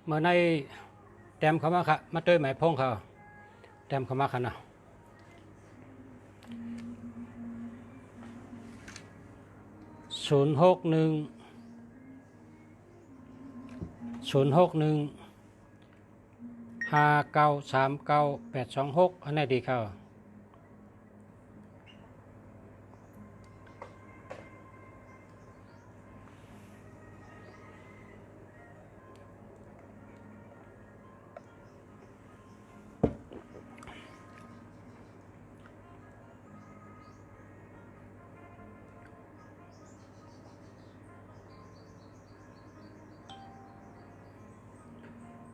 เมื่อในแต้มเขามาค่ะมาเตยหมายพงเขาแต้มเขามาค่ะนะ06159393826อันไหนดีเขา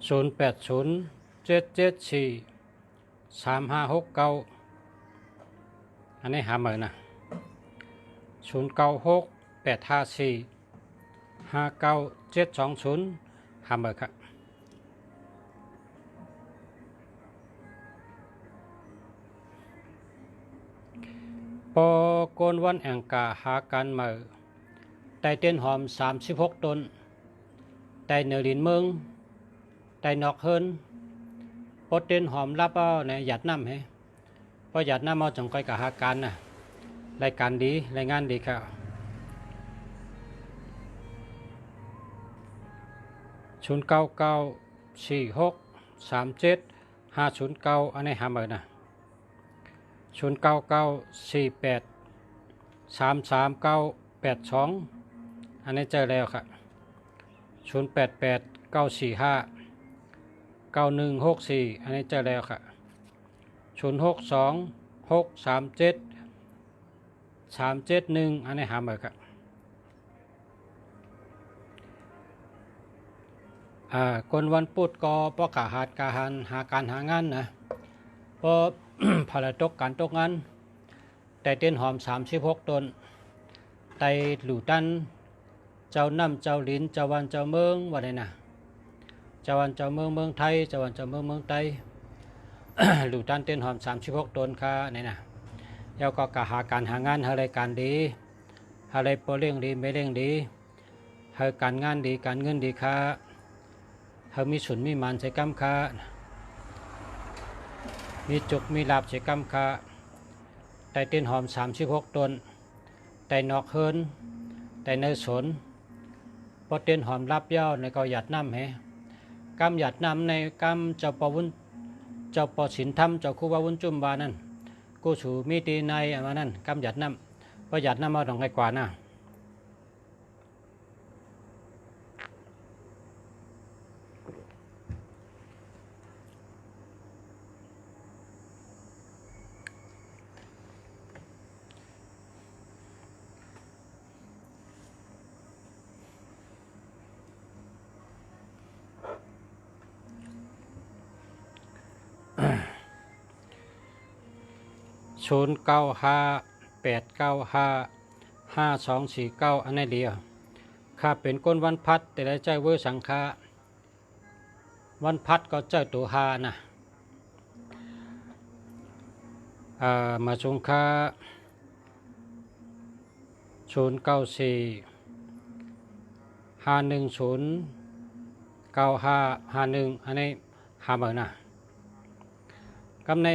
0807743569อันนี้หาเหมือนนะ0968545970หาเหมือนครับปอโกนวันแองกาหากันมาไตเต้นหอม36ต้นไตเนลินเมืองไตนอกเฮินปอเต้นหอมรับเอาในหยัดน้ำให้พอหยัดน้ำเอาจังก้อยกะหากันนะรายการดีรายงานดีครับ0994637509อันนี้หาเหมือนนะ0994833982อันนี้เจอแล้วครับ0889459164อันนี้เจอแล้วครับ0626373771อันนี้หาเหมือนครับคนวันพุธก็ปอกาหาการหาการหางานนะเพราะ ผลตกการตกงานแต่เต้นหอม36ต้นไตหลู่ตันเจ้าน้ำเจ้าลิ้นเจ้าวันเจ้าเมืองว่าได้นะเจ้าวันเจ้าเมืองเมืองไทยเจ้าวันเจ้าเมืองเมืองไทย หลู่ตันเต้นหอม36ต้นค่ะนี่นะแล้วก็กะหาการหางานอะไรการดีอะไรโปรเร่งดีไม่เร่งดีให้การงานดีการเงินดีค่ะให้มีสุนมีมันใช้กำค่ะมีจุกมีลาบใช้กำค่ะไตเต้นหอม36ต้นไตนอกเฮินไตเนยสนพอเต้นหอมรับย่อในก็หยัดน้ำให้กำหยัดน้ำในกำเจ้าปวุ้นเจ้าปอสินธรรมเจ้าคู่ว่าวุ้นจุ่มบานั่นกูสูมีตีในอันนั้นกำหยัดน้ำพอหยัดน้ำเอาต้องไกลกว่านะ0958955249อันนี้เดียวข้าเป็นก้นวันพัดแต่ได้ใจเวอร์สังฆาวันพัดก็เจ้าตัวหานะมาชงค่า0945109551อันนี้หาเหมือนนะกำใน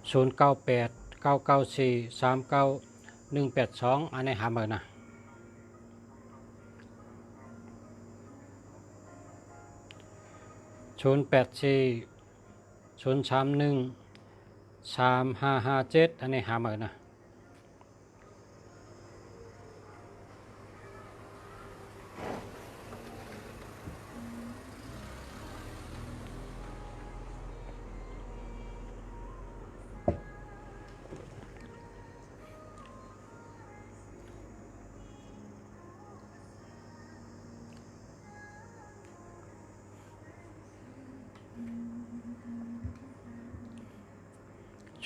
098994398182อันนี้หาเหมือนนะ0840313557อันนี้หาเหมือนนะ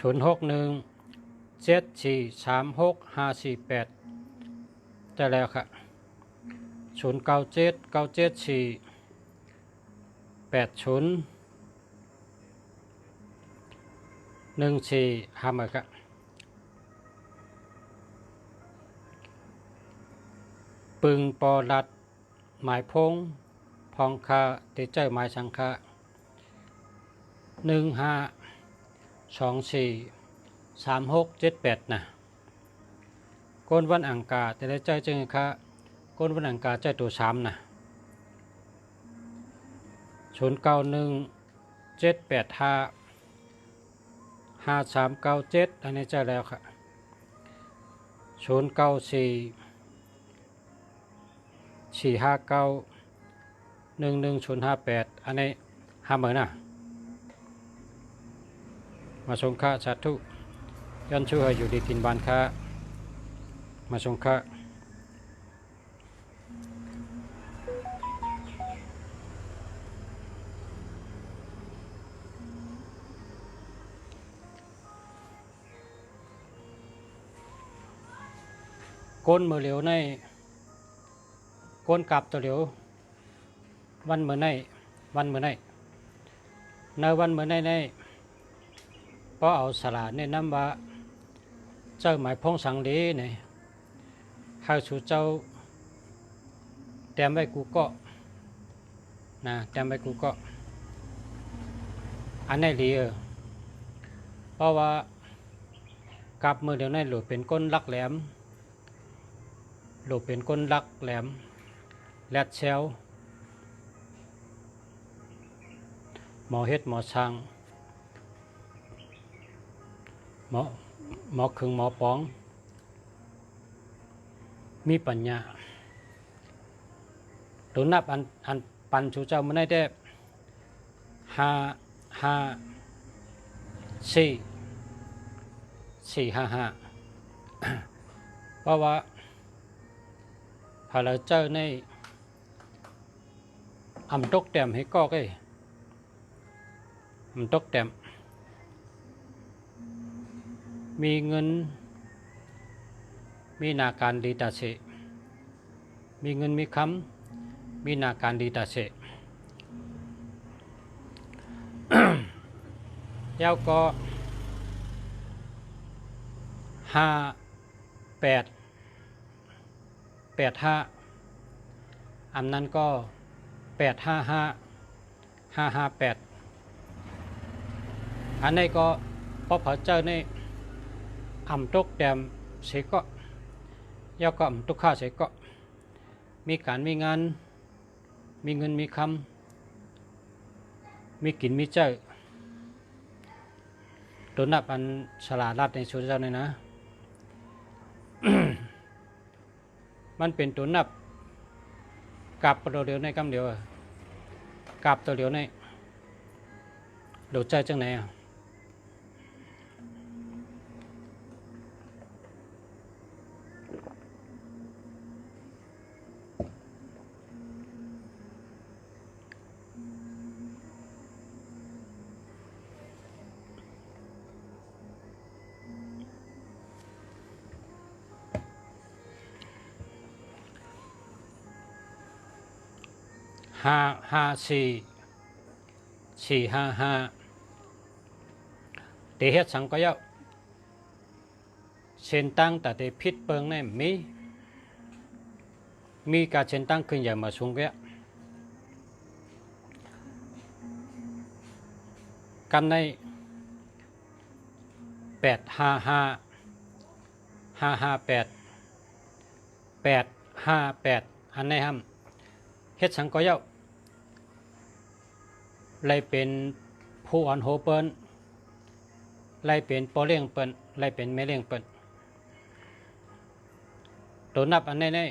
06174365548ได้แล้วครับ0979748014หาเหมือนครับปึงปอรัด หมายพงพองคาเตเจอหมายสังคา15243678นะก้นวันอังกาแต่ได้ใจจึงค่ะก้นวันอังกาใจตัว3นะ0917855397อันนี้ใจแล้วค่ะ0944591158อันนี้50,000นะมาสงค่าสาธุย้อนช่วยอยู่ดีกินบานค่ามาสงค่าก้นมือเหลียวในก้นกลับตัวเหลียววันมือในวันมือในในวันมือในเพราะเอาสลาเนี่ยนำว่าเจ้าหมายพงสังดีเนี่ยข้าสู่เจ้าแต้มไว้กูก็นะแต้มไว้กูก็อันนี้ดีเพราะว่ากับมือเดียวในหลุดเป็นก้นลักแหลมหลุดเป็นก้นลักแหลมแลดเซลหมอเฮ็ดหมอช่างหมอครึ่งหมอปองมีปัญญาตัวนับอันปันสู่เจ้ามันได้แต่455เพราะว่าพอเราเจอในอำตกแต้มให้ก็ได้อำตกแต้มมีเงินมีนาการดีตาเสมีเงินมีคำมีนาการดีตาเสแล้วก็5885อันนั้นก็855558อันนี้ก็พอพอเจอในอำตกแต้มเสก็ยาวก็อำตกข้าเสก็มีการมีงานมีเงินมีคำมีกินมีเจ้าตัวนับอันฉลาดรัดในชุดเจ้าเนี่ยนะ มันเป็นตัวนับกับตัวเดียวในคำเดียวกับตัวเดียวในโดดใจจังไหน55455เตเฮ็ดสังก็ยาวเส้นตั้งแต่เตพิษเปิงเนี่ยมีการเส้นตั้งขึ้นอย่างมาสูงแก่กันใน8558อันในห้ำเฮ็ดสังก็ยาวเลยเป็นผู้อ่อนโหเปิ้นเลยเป็นปอเลี้ยงเปิ้นเลยเป็นแม่เลี้ยงเปิ้นตัวนับอันนี้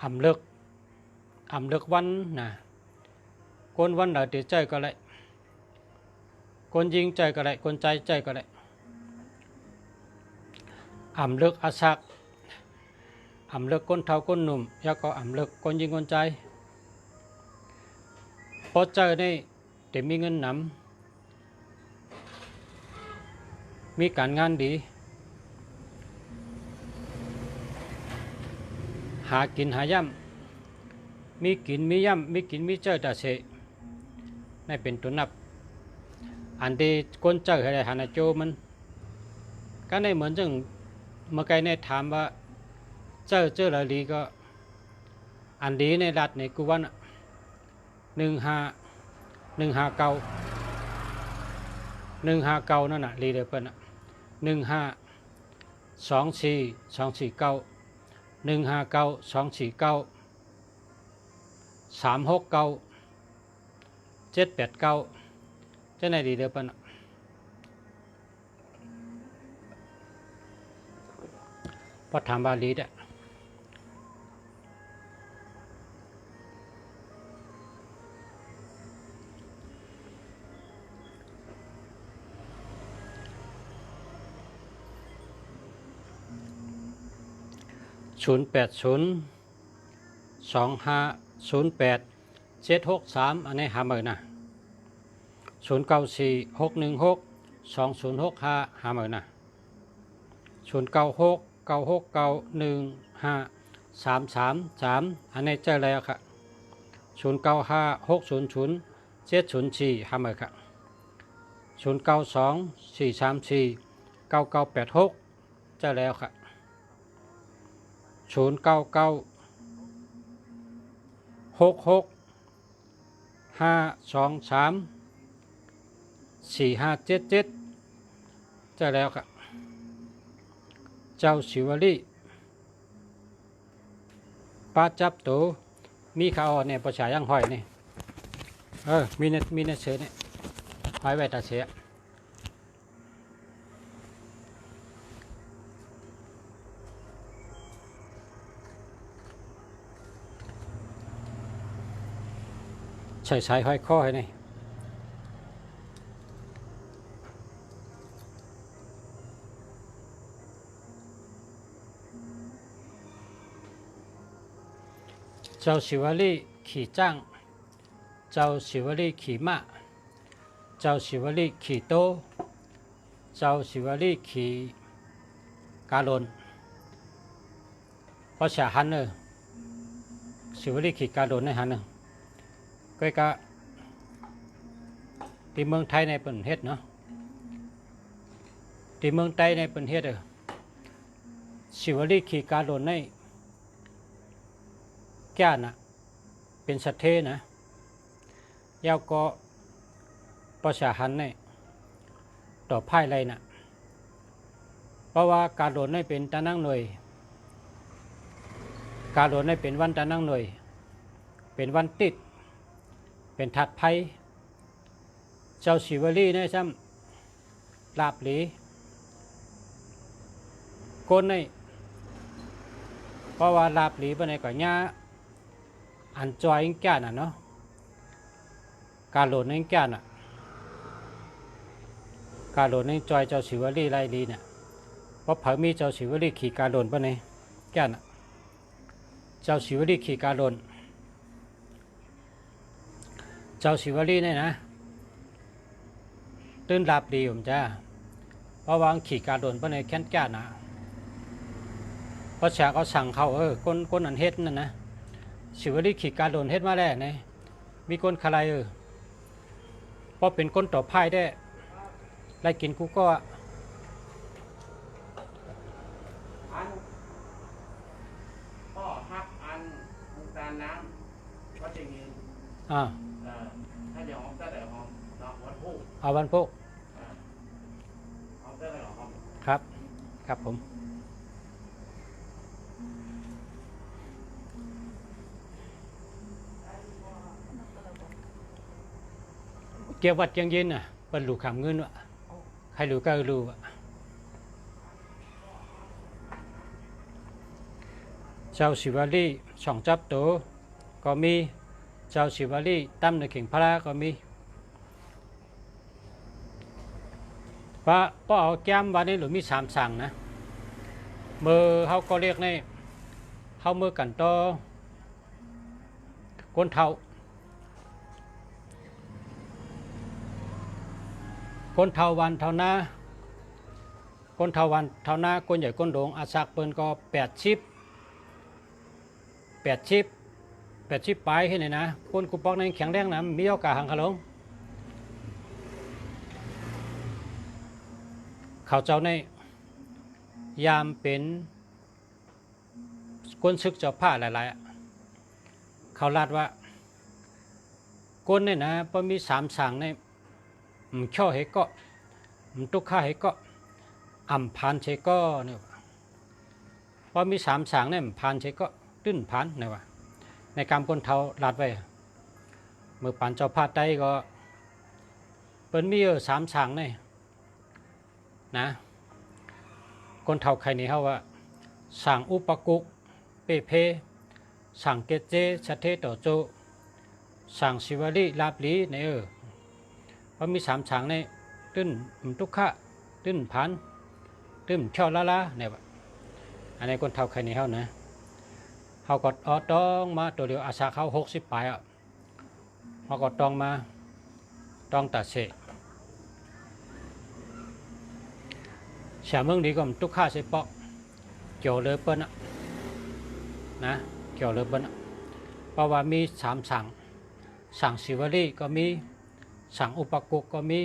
อำเลิกวันนะคนวันเราติดใจก็เลยคนยิงใจก็เลยคนใจก็เลยอำเลิกอาศักอำเลิกคนเฒ่าคนหนุ่มแล้วก็อำเลิกคนยิงคนใจพอเจอได้แต่มีเงินนำมีการงานดีหากินหาย่ำมีกินมีย่ำมีกินมีเจอแต่เสนั่นเป็นตัวนับอันที่คนเจอให้ได้หานาโจมันก็ได้เหมือนจังเมื่อกี้ในถามว่าเจอหลายลีก็ อันดีในรัฐในกูวัน15159นั่นน่ะลีเดอร์เปิ้ล1524249 1594249 369 789จะไหนดีเดอร์เปิ้ลพอถามบาลีได้0802508763อันนี้หาเมื่อนะ0946162065หาเมื่อนะ0969691533อันนี้เจอแล้วครับ0956007704หาเมื่อครับ0924349986เจอแล้วครับ099665234577เจอแล้วครับเจ้าศิวลีป้าจับตัวมีข่าวเนี่ยประชายังห้อยนี่มีเนเสือเนี่ยห้อยไว้ตาเสียใส่สายห้อยข้อให้นี่เจ้าศิวลีขี่จ้างเจ้าศิวลีขี่ม้าเจ้าศิวลีขี่โตเจ้าศิวลีขี่กาลนเพราะฉะนั้นศิวลีขี่กาลนในหันนึงก็กะที่เมืองไทยในประเทศเนาะที่เมืองไทยในประเทศศิวลีขี่กาลนในแก่น่ะเป็นสัตเทนะยาวก็ประชาหันในต่อภายไรน่ะเพราะว่าการโดนในเป็นตานั่งหน่วยการโดนในเป็นวันตานั่งหน่วยเป็นวันติดเป็นถัดไพ่เจ้าศิวลีในซ้ำลาบหลีโกนในเพราะว่าลาบหลีไปในก่อนหญ้าอันจอยแก่น่ะเนาะการโหลดในแก่น่ะการโหลดในจอยเจ้าศิวลีไรลีเนี่ยเพราะเผอมีเจ้าศิวลีขี่การโหลดไปในแก่น่ะเจ้าศิวลีขี่การโหลดเจ้าศิวลีเนี่ยนะตื่นหลับดีผมจ้าเพราะวางขี่การโหลดไปในแค้นแก่น่ะเพราะฉะเขาสั่งเขาก้นอันเฮ็ดนั่นนะศิวลีขี่การโดนเฮ็ดมาแล้วเนี่ยมีก้นคลายเพราะเป็นก้นต่อพายได้ไล่กินกูก็พ่อฮักอันมุกดาน้ำก็จะมีถ้าเดี๋ยวห้องก็เดี๋ยวห้องวันพุธเอาวันพุธห้องก็เดี๋ยวห้องครับครับผมเกี่ยววัดยังยินน่ะเป็นหลูกขำเงินวะใครหลูก็รู้วะเจ้าศิวลีช่องจับตัวก็มีเจ้าศิวลีตั้มในเข่งพระก็มีป้าเอาแก้มวันนี้หรือมี3สั่งนะมือเขาก็เรียกในเขามือกันต่อก้นเท้าคนเท่าวันเท่านาคนเท่าวันเท่านาคนใหญ่คนโด่งอาศักเปิ้นก็80ปลายให้เนี่ยนะคนกุปอกในแข็งแรงนะมีโอกาสหังขลงเขาเจ้าในยามเป็นก้นซึกเจ้าผ้าหลาย เขาลาดว่าก้นเนี่ยนะพอมีสามสั่งเนี่ยช่อเหก็ตุกข้าเหก็อ่ำพันเชก็เนี่ยพอมีสามสั่งเนี่ยพันเชก็ตื้นพันเนี่ยว่าในกรรมคนเทาลาดไว้เมื่อปันเจ้าพาดได้ก็เป็นมีสามสั่งเนี่ยนะคนเทาใครนี่เขาว่าสั่งอุปกุกเปเพสั่งเกเจชะเทต่อโจสั่งสิวลีลาบลีเนี่ยเพราะมีสามสั่งเนี่ยตื้นทุกขะตื้นพันตื้นช่อละเนี่ยอันนี้คนเทาใครนี่เขานะเขาก็ต้องมาตัวเดียวอาสาเขา60 ปลายเขาก็ต้องมาต้องตัดเสเสียเมืองดีก็ทุกข้าเสปอกเกี่ยวเลยเปิ้ลนะเกี่ยวเลยเปิ้ลเพราะว่ามีสามสั่งสิวลีก็มีสั่งอุปกุกก็มี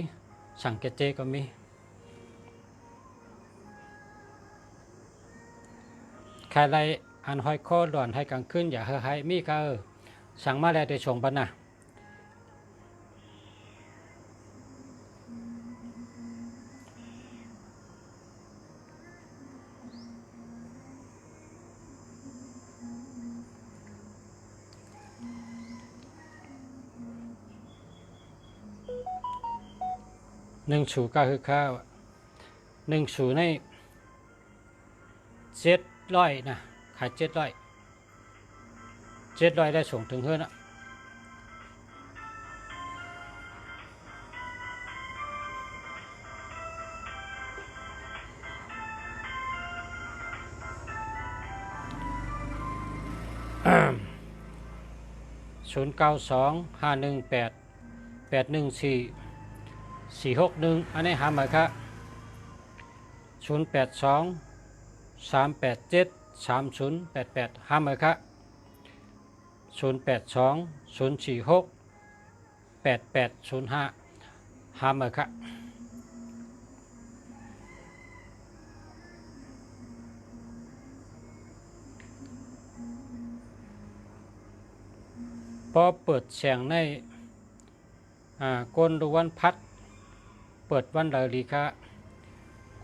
สั่งเกเจก็มีใครไรอันห้อยคอหล่อนให้กลางคืนอย่าเฮอให้มีก็สั่งมาแล้วได้ชงปันนะ1 สูก็คือข้าว1 สูใน700นะขาย700ได้ส่งถึงเฮือนอ่ะ092518814461อันนี้หามาครับ0823873088ห้ามาครับ0820468805ห้ามาครับพอเปิดเสียงในกลวันพัดเปิดวันดาลีคะ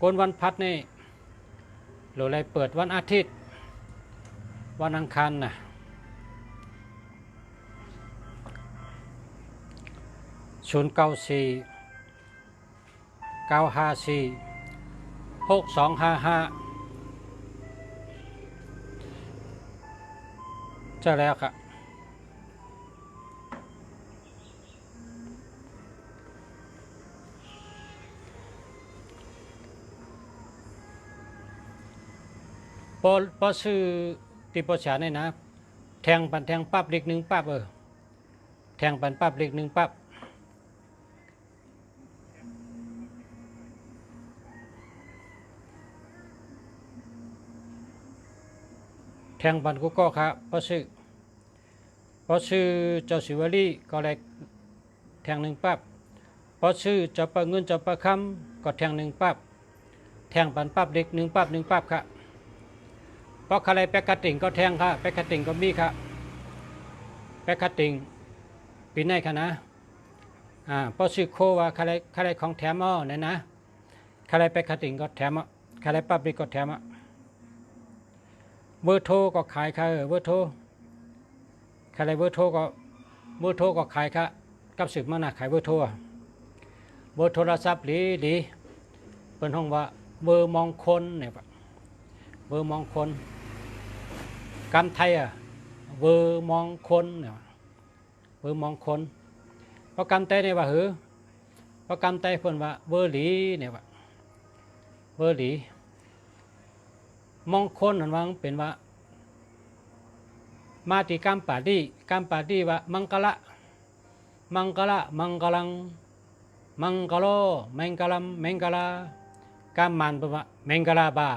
กลวันพัดนี่หรืออะไรเปิดวันอาทิตย์วันอังคารนะ0949546255จะแล้วครับพอซื้อติปชาเนี่ยนะแทงปันแทงปั๊บเล็ก1ปั๊บแทงปันปั๊บเล็ก1ปั๊บแทงปันก็ครับพอซื้อเจ้าสิวลีก็เลยแทง1ปั๊บพอซื้อเจ้าปลาเงินเจ้าปลาคำก็แทง1ปั๊บแทงปันปั๊บเล็ก1ปั๊บ1ปั๊บครับเพราะอะไรแปกกระติ่งก็แทงค่ะแปกกระติ่งก็มีค่ะแปกกระติ่งปีไหนค่ะนะเพราะซื้อโคว่าอะไรของแถมเนี่ยนะอะไรแปกกระติ่งก็แถมอะไรปั๊บนี่ก็แถมเบอร์โทรก็ขายค่ะเบอร์โทรอะไรเบอร์โทรก็ขายค่ะกับสืบมาหนักขายเบอร์โทรเบอร์โทรศัพท์ดีเป็นห้องว่าเบอร์มองคนเนี่ยเบอร์มองคนกำไทยเบอร์มองคนเนี่ยเบอร์มองคนเพราะกำไทยเนี่ยว่าเพราะกำไทยเพิ่นว่าเบอร์หลีเนี่ยว่าเบอร์หลีมองคนนั่นว่าเป็นว่ามาที่กำปาดีว่ามังกละมังกลังมังกโลแมงกลัมแมงกลากำมันเป็นว่าแมงกลาบา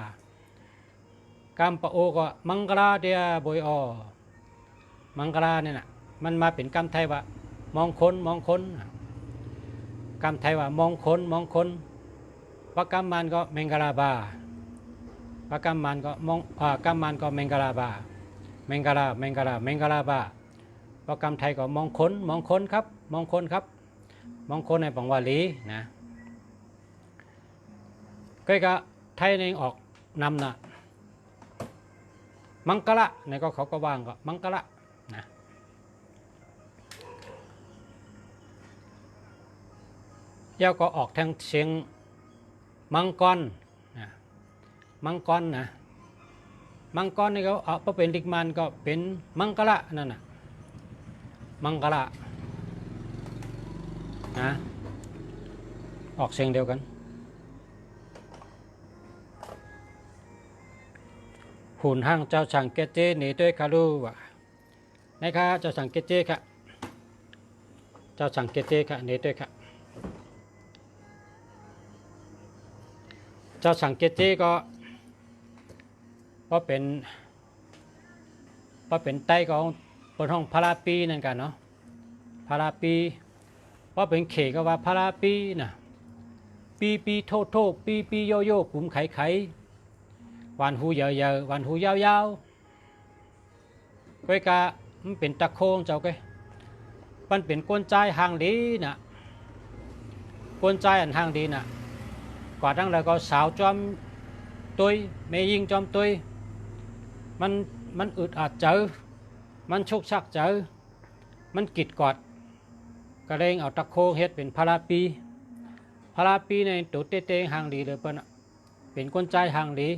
กำปะโอก็มังกลาเดียบอยมังกลาเนี่ยนะมันมาเป็นกำไทยว่ามองคนกำไทยว่ามองคนปะกำมันก็แมงกลาบาปะกำมันก็มองกำมันก็แมงกลาบาแมงกลาบา โปรแกรมไทยก็มองค้นครับมองค้นครับมองค้นในปังวาลีนะก็ไทยในออกนำนะมังกระในก็เขาก็วางก็มังกระนะเย้าก็ออกทางเสียงมังกรนะมังกรนะมังกรนี่ก็เอาพอเป็นดิกมันก็เป็นมังกระนั่นน่ะมังกระนะออกเสียงเดียวกันหุ่นห้างเจ้าสังเกตเจหนีด้วยคารูวะนะคะเจ้าสังเกตเจค่ะเจ้าสังเกตเจค่ะหนีด้วยค่ะเจ้าสังเกตเจก็เป็นไต้ของบนห้องพาราปีนั่นกันเนาะพาราปีว่าเป็นเขก็ว่าพาราปีนะปีโทปีโยโย่กลุ่มไข่วันหูเยอะวันหูยาวก้อยกะมันเป็นตะโคงเจ้าก้อยมันเป็นก้นใจห่างดีนะก้นใจอันห่างดีนะกว่าทั้งแล้วก็สาวจอมตุยเมยิงจอมตุยมันอึดอัดเจอมันชุกชักเจอมันกิดกอดกระเรงเอาตะโคงเฮ็ดเป็นพาราปีในตัวเต้ๆห่างดีเลยเปิ้นเป็นก้นใจห่างดี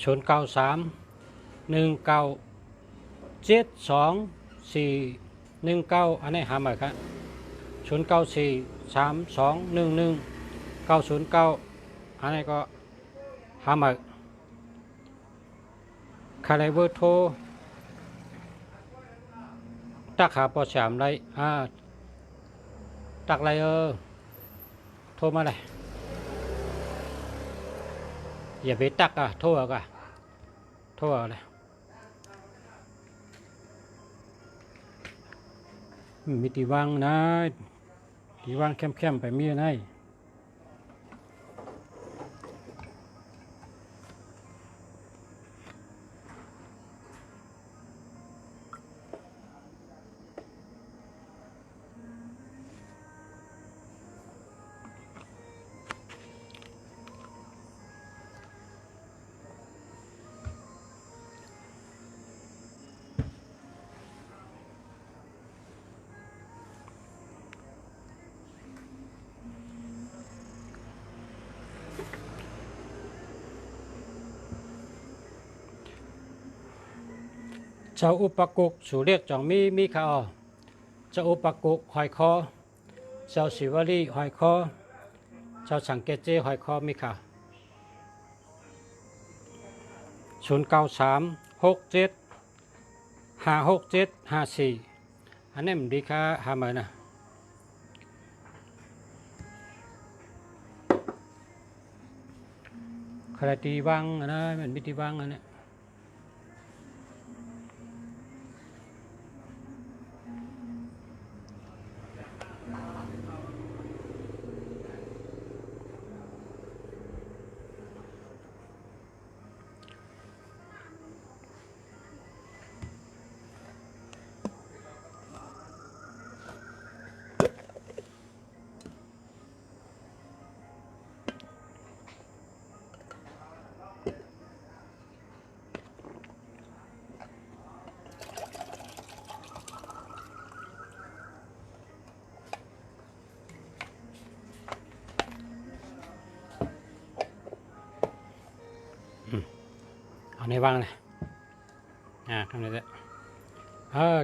093 1972419อันนี้หามาครับ09432119009อันนี้ก็หามาคาไรเบอร์โทรตักหาปอสามไรตักไรโทรมาเลยอย่าไปตักโทรเลยมีตีวางนะตีวางเข้มๆไปมีอะไรเจ้าอุปกุกสู่เรียกจองมีข่าวเจ้าอุปกุกหอยคอเจ้าศิวลีหอยคอเจ้าสังเกตเจหอยคอมีข่าว09367567564อันนี้มันดีค่ะหามานะใครตีวังนะมันมีตีวังอันนี้เอาในวางเลยกำในเลย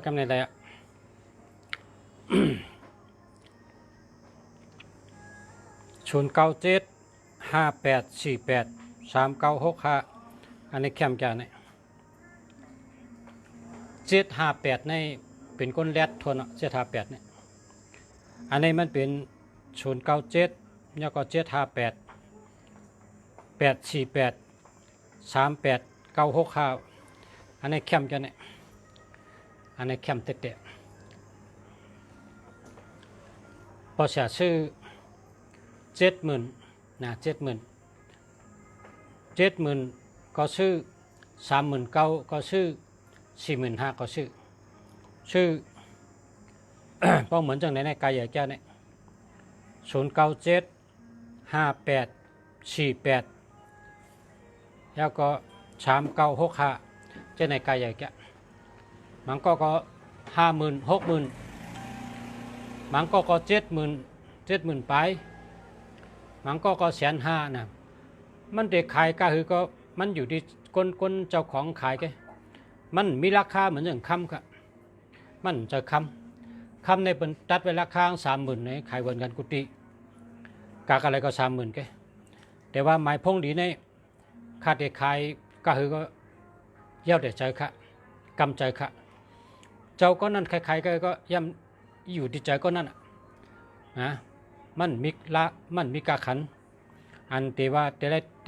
กำในเลย097 58483965อันนี้แคมจาเนี่ย758ในเป็นก้นแรดทน758เนี่ยอันนี้มันเป็น097แล้วก็75884838965อันนี้แคมจาเนี่ยอันนี้แคมเตะพอเสียชื่อ70,000นะ70,000ก็ชื่อ39,000ก็ชื่อ45,000ก็ชื่อ เพราะเหมือนจังในกายใหญ่แก้เนี่ย0975848แล้วก็3965เจ้าในกายใหญ่แก้มันก็50,000 60,000มันก็70,000ไปมันก็150,000นะมันเด็กขายก็คือก็มันอยู่ที่คนเจ้าของขายแกมันมีราคาเหมือนอย่างคำครับมันจะคำในเป็นตัดไว้ราคา30,000ในขายวนกันกุฏิกากอะไรก็30,000แกแต่ว่าไม้พงดีในค่าเด็กขายก็คือก็เย้าเด็ดใจค่ะกำใจค่ะเจ้าก็นั่นใครๆก็ย่ำอยู่ที่ใจก็นั่นนะมันมีกาขันอันแต่ว่าแต่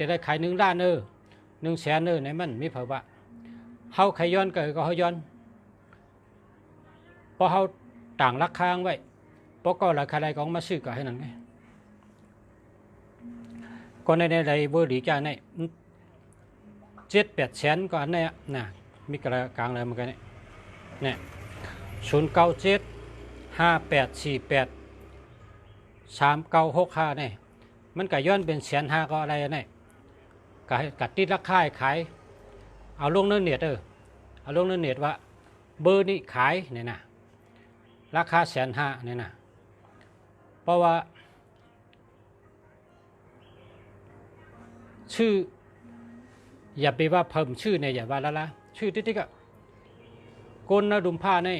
ได้ขาย1 ล้าน100,000ในมันมีภาวะเฮาขย้อนก็เฮาย้อนเพราะเฮาต่างราคาไว้เพราะก็ราคาใดของมาซื้อก็ให้นั่นไงก็ในเบอร์ดีจ้าใน7-8 แสนก็อันนี้นะมีกลางอะไรเหมือนกันเนี่ย09758483965เนี่ยมันก็ย้อนเป็น150,000ก็อะไรเนี่ยกัดติดราคาขายเอาลงเนื้อเน็ตเอาลงเนื้อเน็ตว่าเบอร์นี้ขายเนี่ยนะราคา150,000เนี่ยนะเพราะว่าชื่ออย่าไปว่าเพิ่มชื่อเนี่ยอย่าว่าละชื่อที่ก็กลนดุมผ้าใน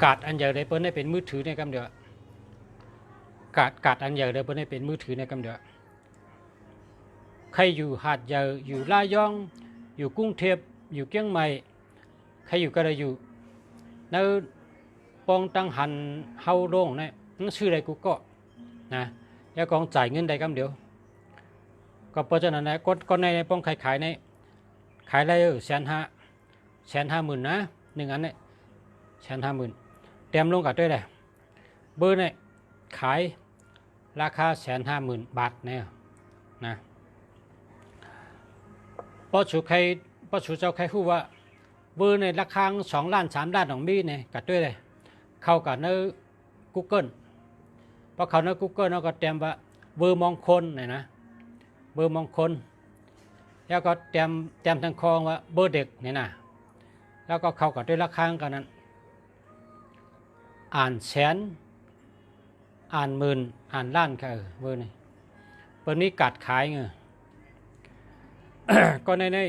กาดอันใหญ่เลยเปิ้ลได้เป็นมือถือในกำเดียวกาดอันใหญ่เลยเปิ้ลได้เป็นมือถือในกำเดียวใครอยู่หาดใหญ่อยู่ลายองอยู่กรุงเทพอยู่เชียงใหม่ใครอยู่ก็ได้อยู่ในปองตังหันเฮาโรงเนี่ยนั่นชื่ออะไรกูก็นะแล้วกองจ่ายเงินได้กำเดียวก็เพราะฉะนั้นนะก็ในป้องขายในขายได้150,000นะ1 อันเนี่ย150,000เต็มลงกับด้วยเลยเบอร์เนี่ยขายราคา150,000 บาทเนี่ยนะเพราะชูเจ้าใครพูดว่าเบอร์ในราคา2 ล้าน 3 ล้านของมีเนี่ยกับด้วยเลยเข้ากับใน Google เพราะเขาใน Google เราก็เต็มว่าเบอร์มงคลเนี่ยนะเบอร์มงคลแล้วก็เตรียมทางคองว่าเบอร์เด็กเนี่ยนะแล้วก็เข้ากับด้วยราคากันนั้นอ่านแสนอ่านหมื่นอ่านล้านค่ะเบอร์นี่เบอร์นี้กัดขายเง ก็ใน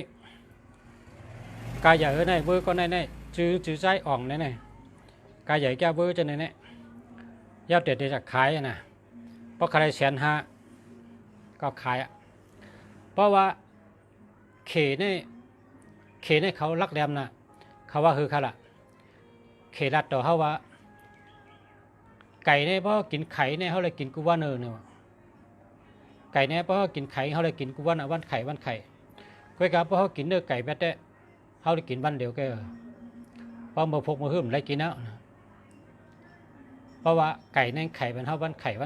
กายใหญ่ในเบอร์ก็ในจื้อใจอ่องในกายใหญ่แก้เบอร์จะในยอดเด็ดจากขายนะเพราะใคร150,000ก็ขายเพราะว่าเขในเขารักแรมนะเขาว่าคือค่ะล่ะเขรัดต่อเขาว่าไก่เนี่ยเพราะกินไข่เนี่ยเขาเลยกินกุวันเนี่ยไก่เนี่ยเพราะกินไข่เขาเลยกินกุวันไข่ก็กับเพราะเขากินเนื้อไก่แบบแต่เขาเลยกินวันเดียวก็เพราะมือพกมือหื้มเลยกินแล้วเพราะว่าไก่ในไข่เป็นเขาวันไข่เ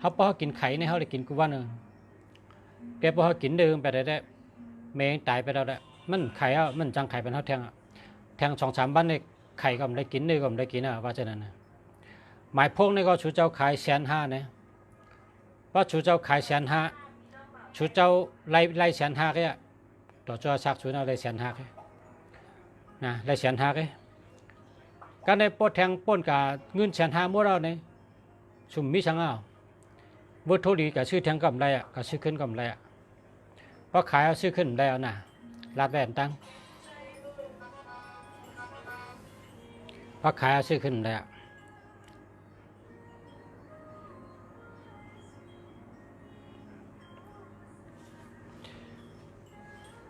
ขาเพราะเขากินไข่เนี่ยเขาเลยกินกุวันแต่พอเขากินเดิมไปได้เมงตายไปแล้วมันไข่มันจังไข่เป็นเขาแทง2-3 วันในไข่ก็ไม่ได้กินเนื้อก็ไม่ได้กินว่าจะนั้นนะหมายพงนี่ก็ชูเจ้าขาย150,000เนี่ยเพราะชูเจ้าขาย150,000ชูเจ้าไล่150,000ก็ต่อจอซักชูเอาไล่150,000นะไล่150,000ก็การในปดแทงป้นกับเงิน150,000หมดเราเนี่ยชุมมิสังเอาวัตถุดีกับชื่อแทงกำไรกับชื่อขึ้นกำไรเพราะขายเอาชื่อขึ้นได้เอาน่ะลาดแว่นตั้งเพราะขายเอาชื่อขึ้นได้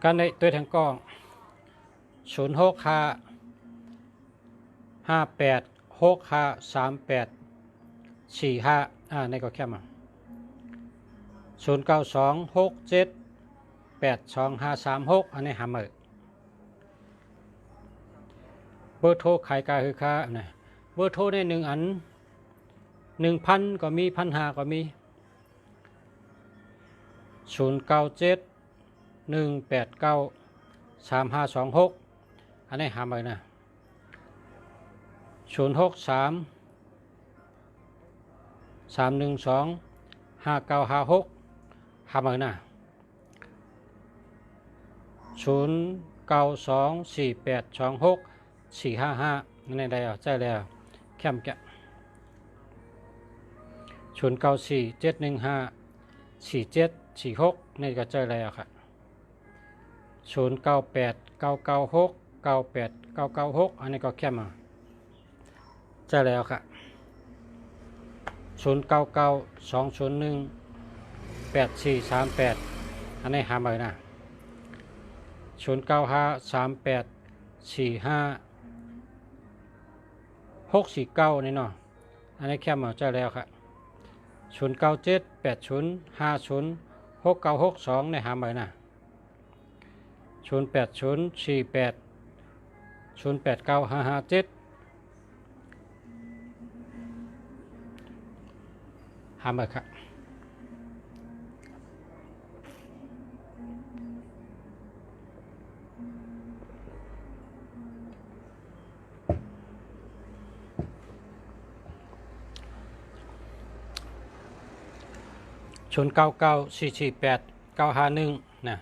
กันในตัวทางกล้อง06 58 6 38 45ในก็แค่มา092 67 82536อันนี้หามือเบอร์โทรขายกาคือค่านะเบอร์โทรใน1 อัน 1,000 ก็มี1,500 ก็มี097 189 3526อันนี้หามือนะ063 312 5956หามือนะ092 4826 455นี่ได้แล้วใจแล้วแคมแกะ094 715 4746นี่ก็ใจแล้วครับ098 996 98996อันนี้ก็แคมมาใจแล้วครับ099 201 8438อันนี้หามือนะ095 38 45 649นี่เนาะอันนี้แค่มาเจ้าแล้วครับ097 80 50 6962ในหาใบนะ080 48 089 557หาใบครับ099 448 951นะ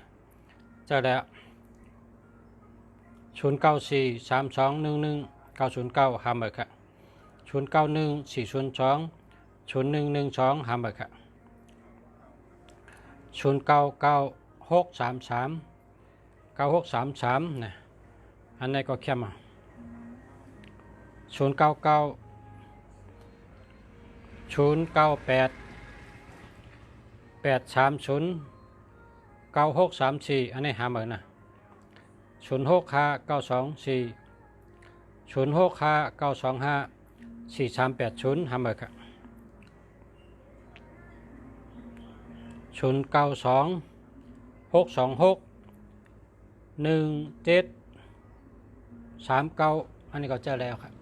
เจ้าแล้ว094 3211 909หาใบครับ091 402 0112หาใบครับ099 633 9633นะอันนี้ก็แค่มา099 098 830 9634อันนี้หาเหมือนนะ065 924 065 925 4380หาเหมือนครับ092 626 1739อันนี้ก็เจอแล้วครับ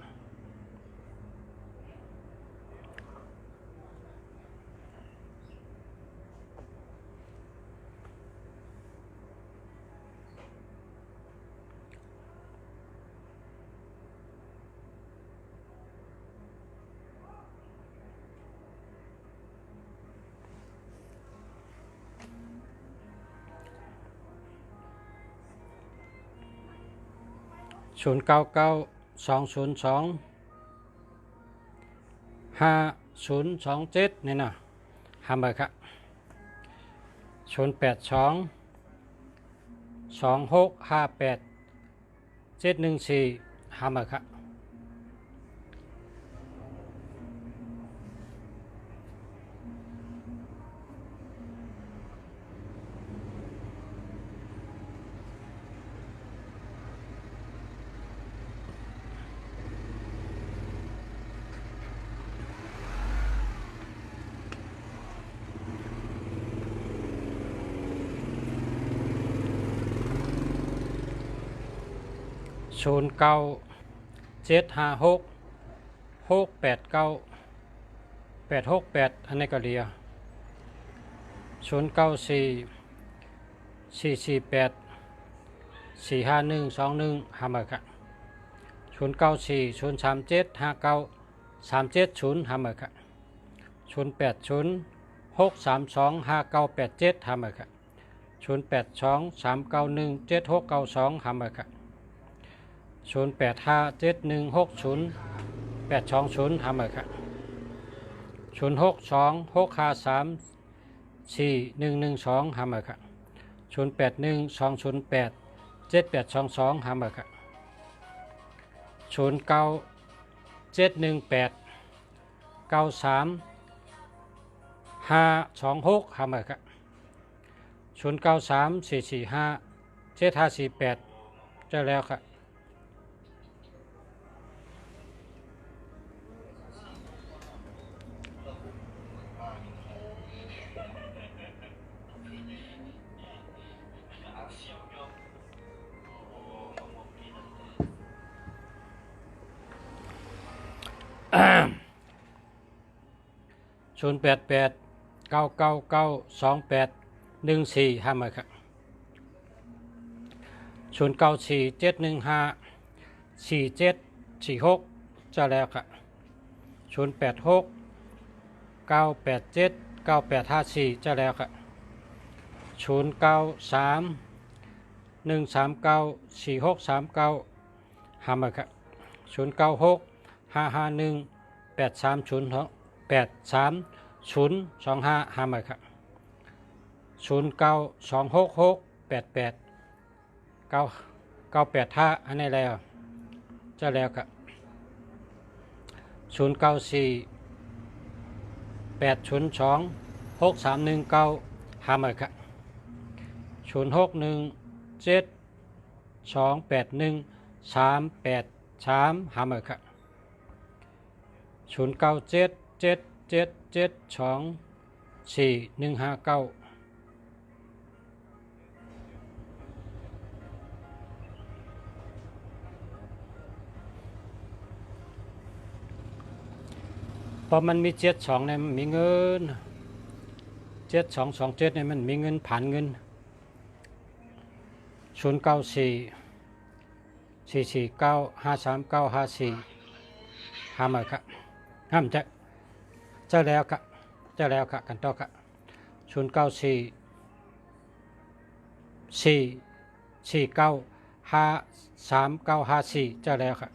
099 202 5027นี่นะหาเบอร์ครับ082 2658 714หาเบอร์ครับ09 756 689 868อันนี้ก็เรีย094 448 45121หาเบอร์ครับ094 037 59 370หาเบอร์ครับ080 632 5987หาเบอร์ครับ082 391 7692หาเบอร์ครับ085 7160 820หาเบอร์ครับ062 653 4112หาเบอร์ครับ081 208 7822หาเบอร์ครับ09 718 93 526หาเบอร์ครับ093 445 7548เจ้าแล้วครับ0889992814ห้ามาครับ0947154746เจ้าแล้วครับ0869879854เจ้าแล้วครับ0931394639ห้ามาครับ09655183083025ห้ามาครับ0926688985อันนี้แล้วเจ้าแล้วครับ0948026319ห้ามาครับ0617281383ห้ามาครับ0977772459พอมันมี72เนี่ยมันมีเงิน7227เนี่ยมันมีเงินผ่านเงิน0944495394ห้ามาครับห้ามจะเจ้าแล้วครับเจ้าแล้วครับกันต่อครับ0944495394เจ้าแล้วครับ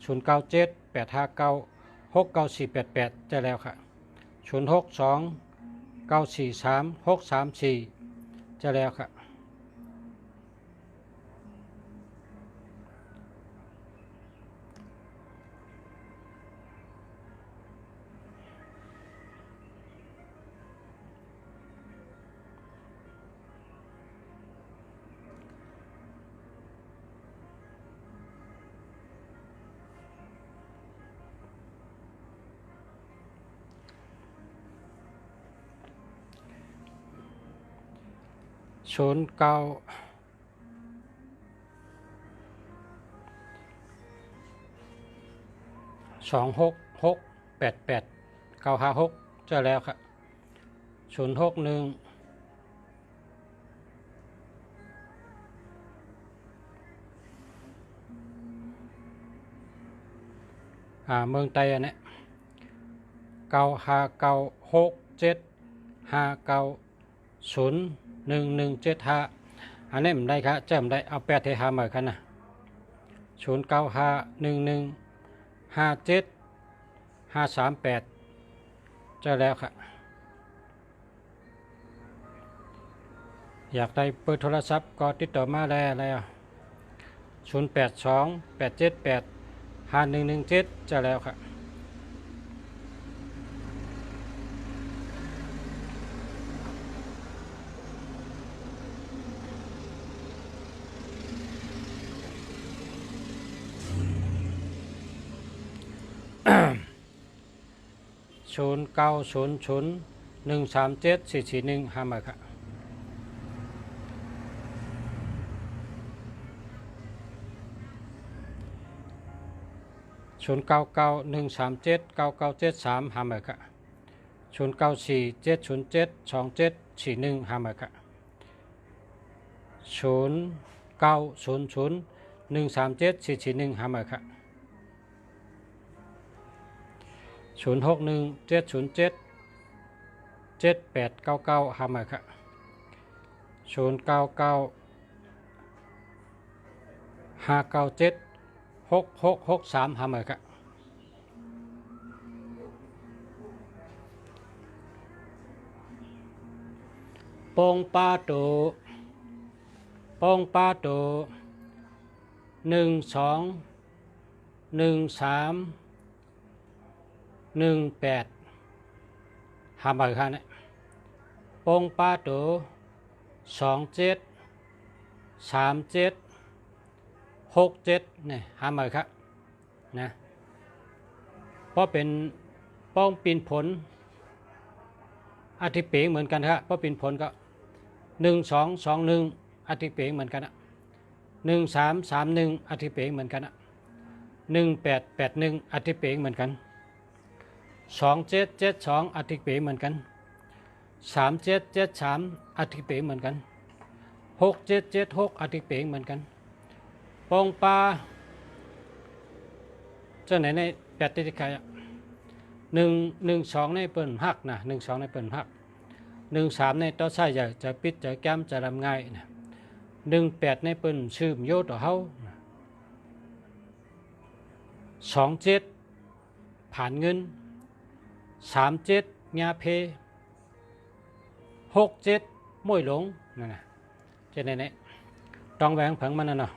0978596948เจ้าแล้วครับ0629433634เจ้าแล้วครับ0926688956เจ้าแล้วครับ061เมืองไทยอันนี้959675901175อันนี้มันได้ครับจำได้เอา8ให้5มากันนะ0951157538เจอแล้วครับอยากได้เบอร์โทรศัพท์ก็ติดต่อมาแล้ว0828785117เจอแล้วครับ0900137441ห้ามาครับ0991379973ห้ามาครับ0947072741ห้ามาครับ0900137441ห้ามาครับ0617077899ห้ามาครับ0995976663ห้ามาครับปงปาโต121318ห้ามาครับเนี่ยปงปาโต27 3767เนี่ยหามาครับนะเพราะเป็นป้องปีนผลอาทิเป๋งเหมือนกันครับเพราะปีนผลก็1221อาทิเป๋งเหมือนกันนะ1331อาทิเป๋งเหมือนกันนะ1881อาทิเป๋งเหมือนกัน2772อาทิเป๋งเหมือนกัน3773อาทิเป๋งเหมือนกัน6776อาทิเป๋งเหมือนกันปองปลาเจ้าไหนใน8ติดไข่112ในเปิ้นหักนะ12ในเปิ้นหัก13ในต่อใช้จะปิดจะแก้มจะรำง่ายนะ18ในเปิ้นชื่มโยต่อเฮา27ผ่านเงิน37ยาเพ67ม้วยหลงนั่นน่ะเจ้าไหนต้องแหวงเผิงมันน่ะเนาะ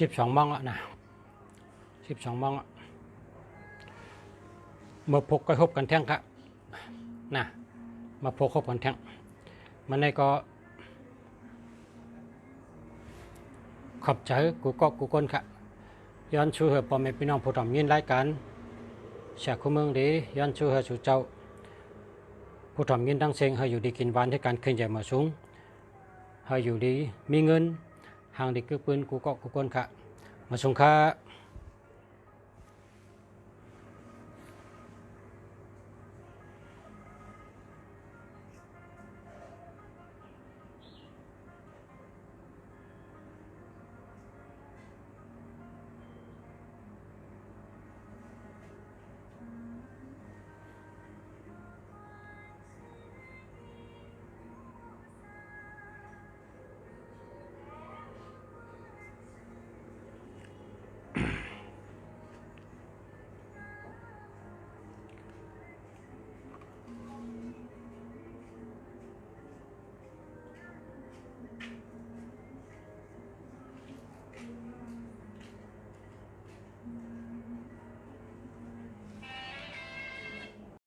12 มองอ่ะนะ12 มองอ่ะเมื่อพกก็พบกันแท่งครับนะมาพกคบกันแท่งมันในก็ขอบใจกูก้นค่ะย้อนชูเหอพ่อแม่พี่น้องผู้ทำยินรายการแชร์คู่เมืองดีย้อนชูเหอชูเจ้าผู้ทำยินทั้งเสียงเฮาอยู่ดีกินหวานให้การขึ้นใหญ่มาสูงเฮาอยู่ดีมีเงินห่างดีคือปืนกูก้นค่ะมาส่งค่ะ